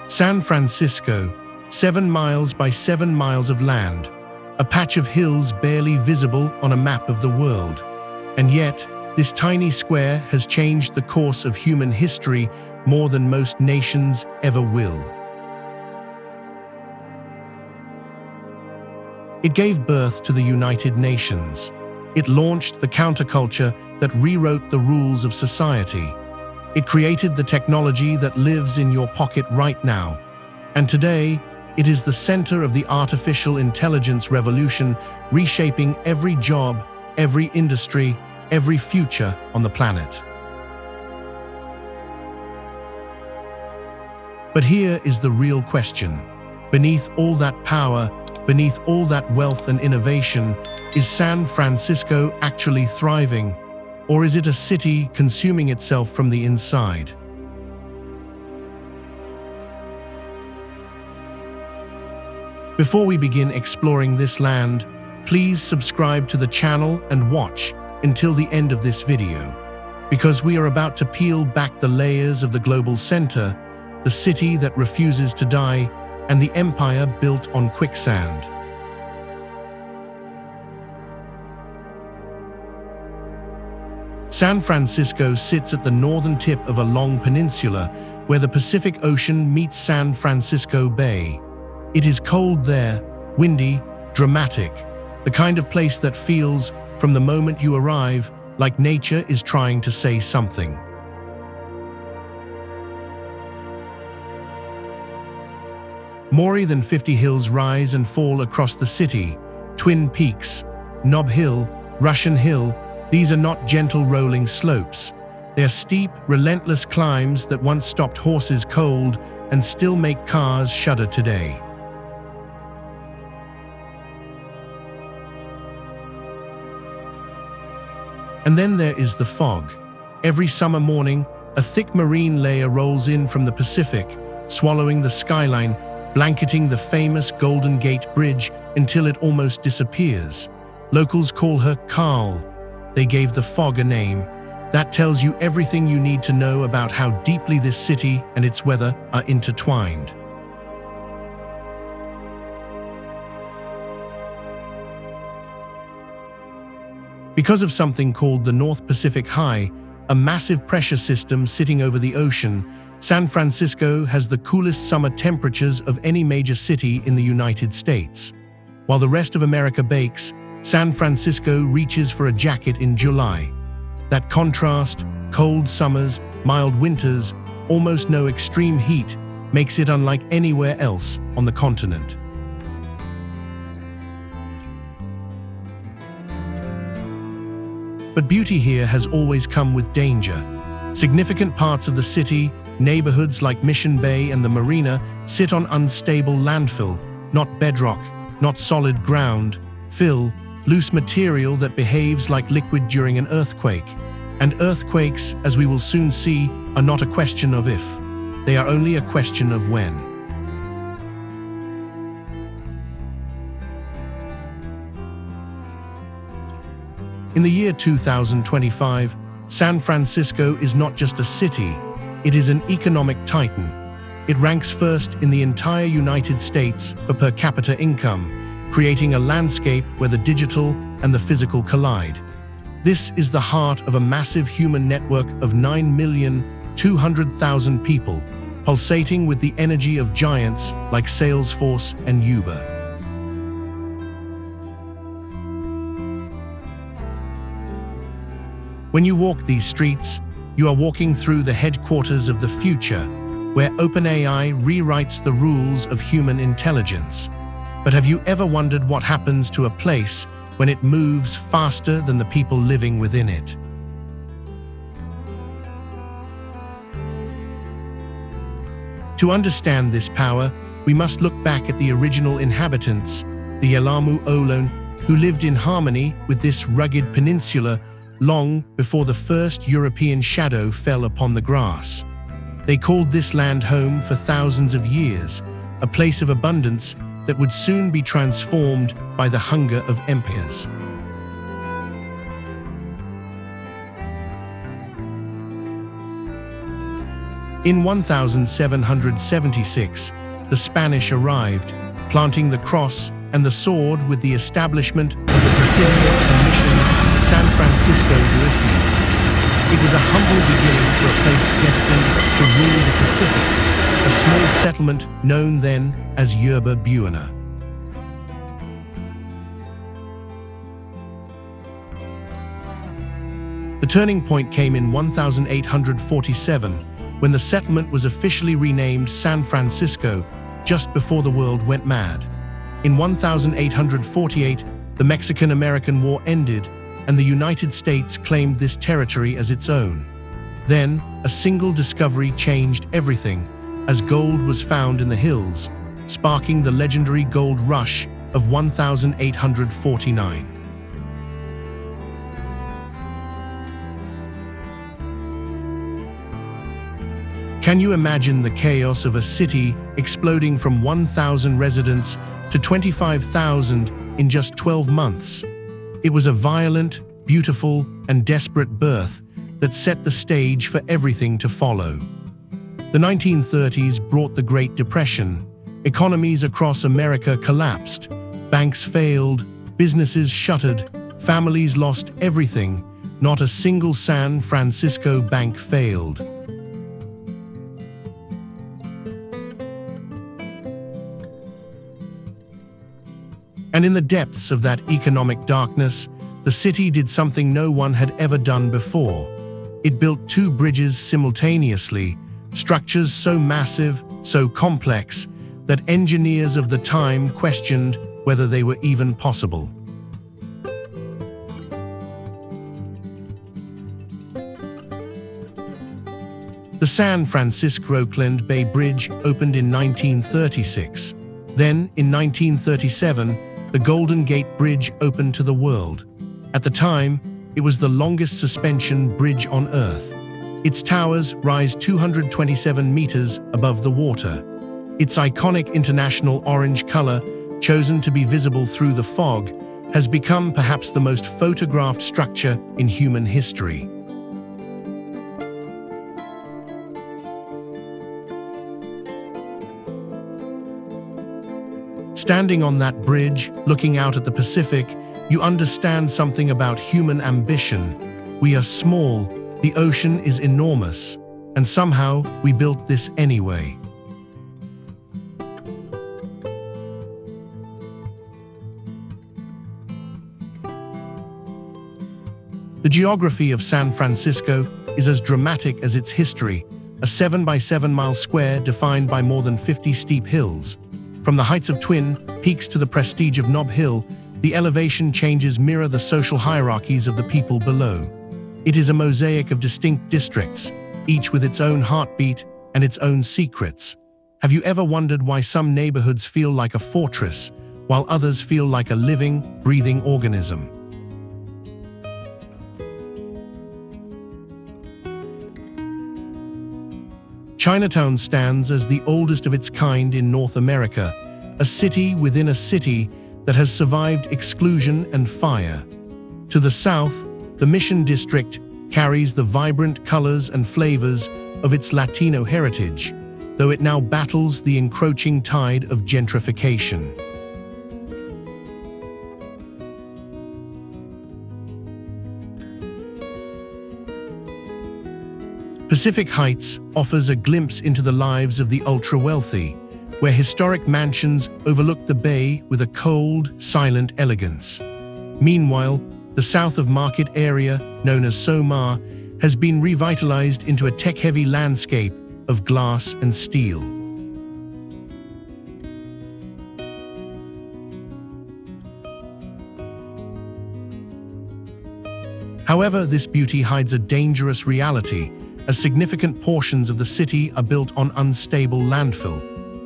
San Francisco, 7 miles by 7 miles of land, a patch of hills barely visible on a map of the world. And yet, this tiny square has changed the course of human history more than most nations ever will. It gave birth to the United Nations. It launched the counterculture that rewrote the rules of society. It created the technology that lives in your pocket right now. And today, it is the center of the artificial intelligence revolution, reshaping every job, every industry, every future on the planet. But here is the real question. Beneath all that power, beneath all that wealth and innovation, is San Francisco actually thriving? Or is it a city consuming itself from the inside? Before we begin exploring this land, please subscribe to the channel and watch until the end of this video, because we are about to peel back the layers of the global center, the city that refuses to die, and the empire built on quicksand. San Francisco sits at the northern tip of a long peninsula where the Pacific Ocean meets San Francisco Bay. It is cold there, windy, dramatic, the kind of place that feels, from the moment you arrive, like nature is trying to say something. More than 50 hills rise and fall across the city. Twin Peaks, Nob Hill, Russian Hill. These are not gentle rolling slopes. They are steep, relentless climbs that once stopped horses cold and still make cars shudder today. And then there is the fog. Every summer morning, a thick marine layer rolls in from the Pacific, swallowing the skyline, blanketing the famous Golden Gate Bridge until it almost disappears. Locals call her Karl. They gave the fog a name. That tells you everything you need to know about how deeply this city and its weather are intertwined. Because of something called the North Pacific High, a massive pressure system sitting over the ocean, San Francisco has the coolest summer temperatures of any major city in the United States. While the rest of America bakes, San Francisco reaches for a jacket in July. That contrast, cold summers, mild winters, almost no extreme heat, makes it unlike anywhere else on the continent. But beauty here has always come with danger. Significant parts of the city, neighborhoods like Mission Bay and the Marina, sit on unstable landfill, not bedrock, not solid ground, fill, loose material that behaves like liquid during an earthquake. And earthquakes, as we will soon see, are not a question of if. They are only a question of when. In the year 2025, San Francisco is not just a city, it is an economic titan. It ranks first in the entire United States for per capita income, creating a landscape where the digital and the physical collide. This is the heart of a massive human network of 9,200,000 people, pulsating with the energy of giants like Salesforce and Uber. When you walk these streets, you are walking through the headquarters of the future, where OpenAI rewrites the rules of human intelligence. But have you ever wondered what happens to a place when it moves faster than the people living within it? To understand this power, we must look back at the original inhabitants, the Yelamu Ohlone, who lived in harmony with this rugged peninsula long before the first European shadow fell upon the grass. They called this land home for thousands of years, a place of abundance that would soon be transformed by the hunger of empires. In 1776, the Spanish arrived, planting the cross and the sword with the establishment of the Presidio and Mission San Francisco de Asís. It was a humble beginning for a place destined to rule the Pacific, a small settlement known then as Yerba Buena. The turning point came in 1847, when the settlement was officially renamed San Francisco, just before the world went mad. In 1848, the Mexican-American War ended, and the United States claimed this territory as its own. Then, a single discovery changed everything, as gold was found in the hills, sparking the legendary gold rush of 1849. Can you imagine the chaos of a city exploding from 1,000 residents to 25,000 in just 12 months? It was a violent, beautiful, and desperate birth that set the stage for everything to follow. The 1930s brought the Great Depression. Economies across America collapsed. Banks failed, businesses shuttered, families lost everything. Not a single San Francisco bank failed. And in the depths of that economic darkness, the city did something no one had ever done before. It built 2 bridges simultaneously, structures so massive, so complex, that engineers of the time questioned whether they were even possible. The San Francisco-Oakland Bay Bridge opened in 1936. Then, in 1937, the Golden Gate Bridge opened to the world. At the time, it was the longest suspension bridge on Earth. Its towers rise 227 meters above the water. Its iconic international orange color, chosen to be visible through the fog, has become perhaps the most photographed structure in human history. Standing on that bridge, looking out at the Pacific, you understand something about human ambition. We are small, the ocean is enormous, and somehow we built this anyway. The geography of San Francisco is as dramatic as its history, a 7 by 7 mile square defined by more than 50 steep hills. From the heights of Twin Peaks to the prestige of Nob Hill, the elevation changes mirror the social hierarchies of the people below. It is a mosaic of distinct districts, each with its own heartbeat and its own secrets. Have you ever wondered why some neighborhoods feel like a fortress, while others feel like a living, breathing organism? Chinatown stands as the oldest of its kind in North America, a city within a city that has survived exclusion and fire. To the south, the Mission District carries the vibrant colors and flavors of its Latino heritage, though it now battles the encroaching tide of gentrification. Pacific Heights offers a glimpse into the lives of the ultra-wealthy, where historic mansions overlook the bay with a cold, silent elegance. Meanwhile, the south of Market area, known as Somar, has been revitalized into a tech-heavy landscape of glass and steel. However, this beauty hides a dangerous reality, as significant portions of the city are built on unstable landfill.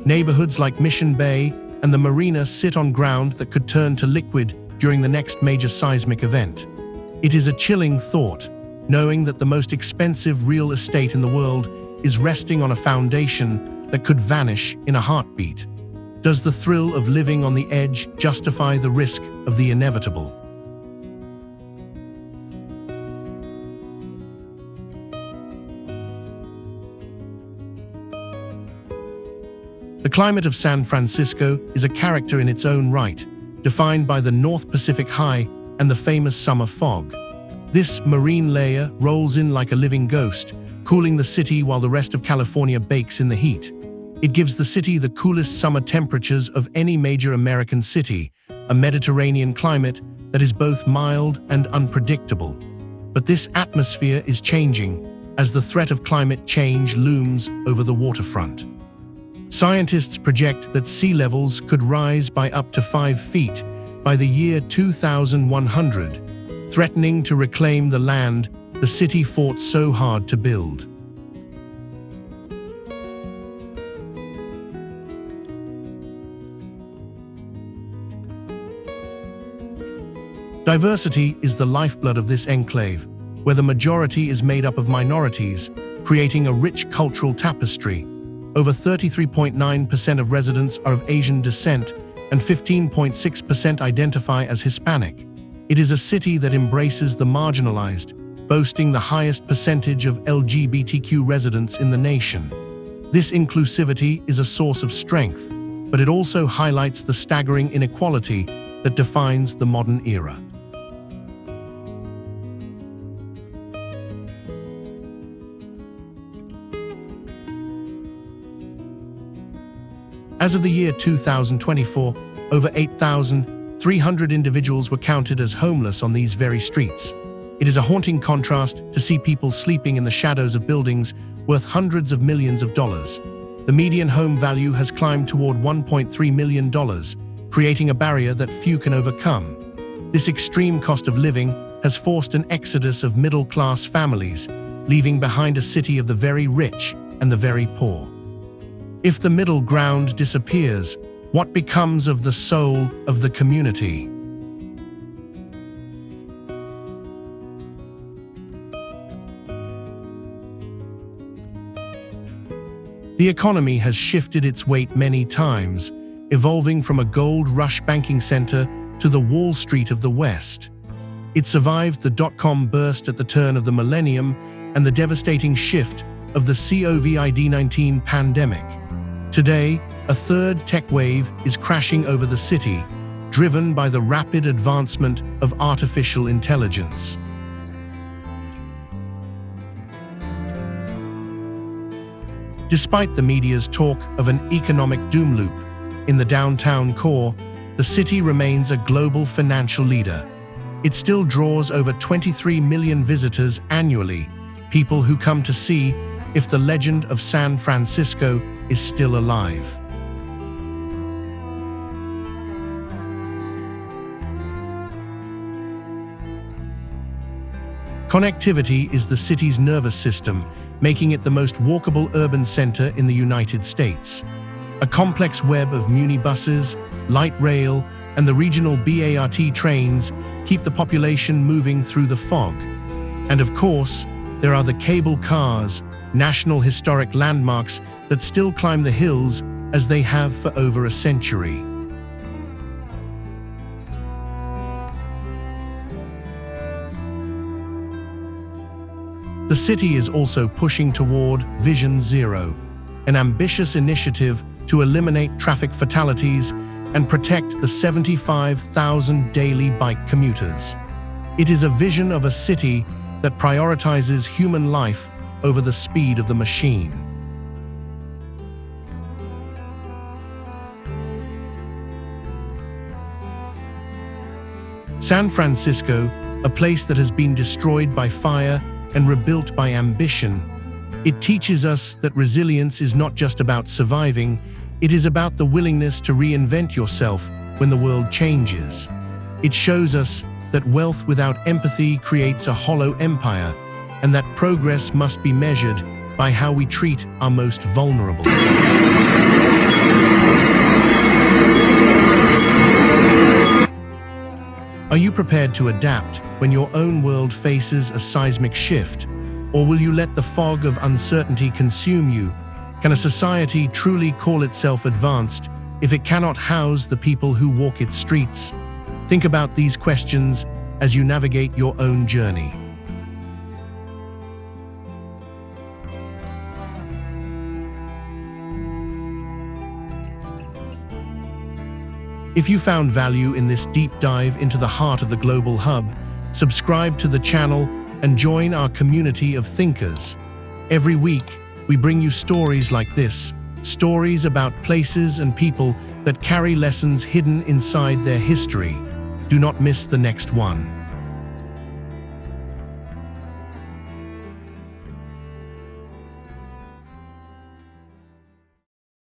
Neighborhoods like Mission Bay and the marina sit on ground that could turn to liquid during the next major seismic event. It is a chilling thought, knowing that the most expensive real estate in the world is resting on a foundation that could vanish in a heartbeat. Does the thrill of living on the edge justify the risk of the inevitable? climate of San Francisco is a character in its own right, defined by the North Pacific High and the famous summer fog. This marine layer rolls in like a living ghost, cooling the city while the rest of California bakes in the heat. It gives the city the coolest summer temperatures of any major American city, a Mediterranean climate that is both mild and unpredictable. But this atmosphere is changing as the threat of climate change looms over the waterfront. Scientists project that sea levels could rise by up to 5 feet by the year 2100, threatening to reclaim the land the city fought so hard to build. Diversity is the lifeblood of this enclave, where the majority is made up of minorities, creating a rich cultural tapestry. Over 33.9% of residents are of Asian descent, and 15.6% identify as Hispanic. It is a city that embraces the marginalized, boasting the highest percentage of LGBTQ residents in the nation. This inclusivity is a source of strength, but it also highlights the staggering inequality that defines the modern era. As of the year 2024, over 8,300 individuals were counted as homeless on these very streets. It is a haunting contrast to see people sleeping in the shadows of buildings worth hundreds of millions of dollars. The median home value has climbed toward $1.3 million, creating a barrier that few can overcome. This extreme cost of living has forced an exodus of middle-class families, leaving behind a city of the very rich and the very poor. If the middle ground disappears, what becomes of the soul of the community? The economy has shifted its weight many times, evolving from a gold rush banking center to the Wall Street of the West. It survived the dot-com burst at the turn of the millennium and the devastating shift of the COVID-19 pandemic. Today, a third tech wave is crashing over the city, driven by the rapid advancement of artificial intelligence. Despite the media's talk of an economic doom loop, in the downtown core, the city remains a global financial leader. It still draws over 23 million visitors annually, people who come to see if the legend of San Francisco is still alive. Connectivity is the city's nervous system, making it the most walkable urban center in the United States. A complex web of muni-buses, light rail, and the regional BART trains keep the population moving through the fog. And of course, there are the cable cars, national historic landmarks that still climb the hills as they have for over a century. The city is also pushing toward Vision Zero, an ambitious initiative to eliminate traffic fatalities and protect the 75,000 daily bike commuters. It is a vision of a city that prioritizes human life over the speed of the machine. San Francisco, a place that has been destroyed by fire and rebuilt by ambition. It teaches us that resilience is not just about surviving, it is about the willingness to reinvent yourself when the world changes. It shows us that wealth without empathy creates a hollow empire, and that progress must be measured by how we treat our most vulnerable. Are you prepared to adapt when your own world faces a seismic shift? Or will you let the fog of uncertainty consume you? Can a society truly call itself advanced if it cannot house the people who walk its streets? Think about these questions as you navigate your own journey. If you found value in this deep dive into the heart of the global hub, subscribe to the channel and join our community of thinkers. Every week, we bring you stories like this, stories about places and people that carry lessons hidden inside their history. Do not miss the next one.